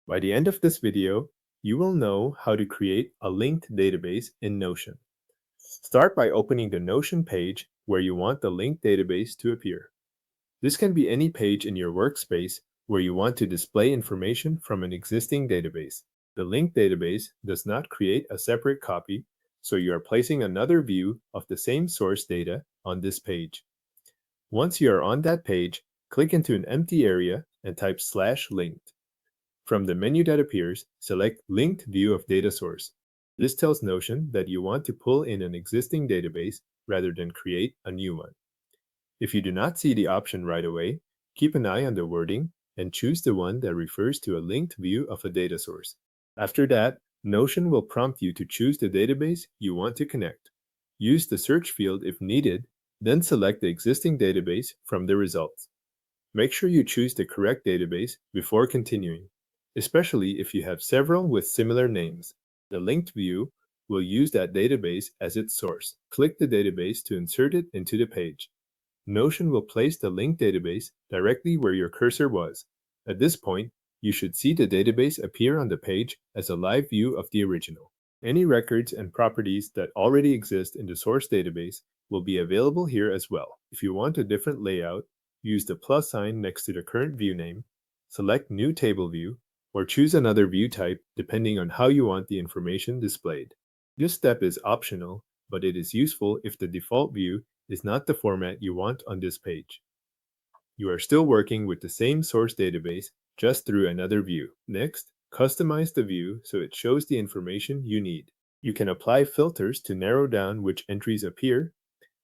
By the end of this video, you will know how to create a linked database in Notion. Start by opening the Notion page where you want the linked database to appear. This can be any page in your workspace where you want to display information from an existing database. The linked database does not create a separate copy, so you are placing another view of the same source data on this page. Once you are on that page, click into an empty area and type /linked. From the menu that appears, select Linked View of Data Source. This tells Notion that you want to pull in an existing database rather than create a new one. If you do not see the option right away, keep an eye on the wording and choose the one that refers to a linked view of a data source. After that, Notion will prompt you to choose the database you want to connect. Use the search field if needed, then select the existing database from the results. Make sure you choose the correct database before continuing, especially if you have several with similar names. The linked view will use that database as its source. Click the database to insert it into the page. Notion will place the linked database directly where your cursor was. At this point, you should see the database appear on the page as a live view of the original. Any records and properties that already exist in the source database will be available here as well. If you want a different layout, use the plus sign next to the current view name, select New Table View, or choose another view type depending on how you want the information displayed. This step is optional, but it is useful if the default view is not the format you want on this page. You are still working with the same source database, just through another view. Next, customize the view so it shows the information you need. You can apply filters to narrow down which entries appear,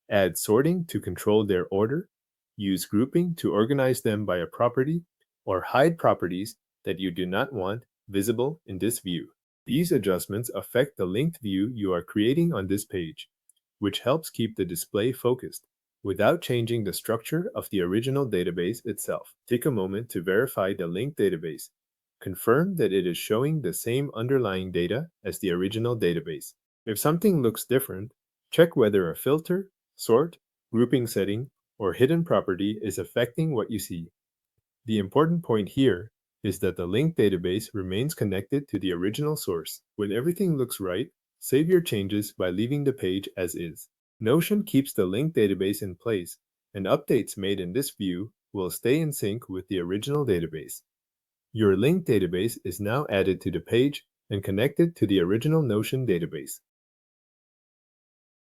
add sorting to control their order, use grouping to organize them by a property, or hide properties that you do not want visible in this view. These adjustments affect the linked view you are creating on this page, which helps keep the display focused without changing the structure of the original database itself. Take a moment to verify the linked database. Confirm that it is showing the same underlying data as the original database. If something looks different, check whether a filter, sort, grouping setting, or hidden property is affecting what you see. The important point here is that the linked database remains connected to the original source. When everything looks right, save your changes by leaving the page as is. Notion keeps the linked database in place, and updates made in this view will stay in sync with the original database. Your linked database is now added to the page and connected to the original Notion database.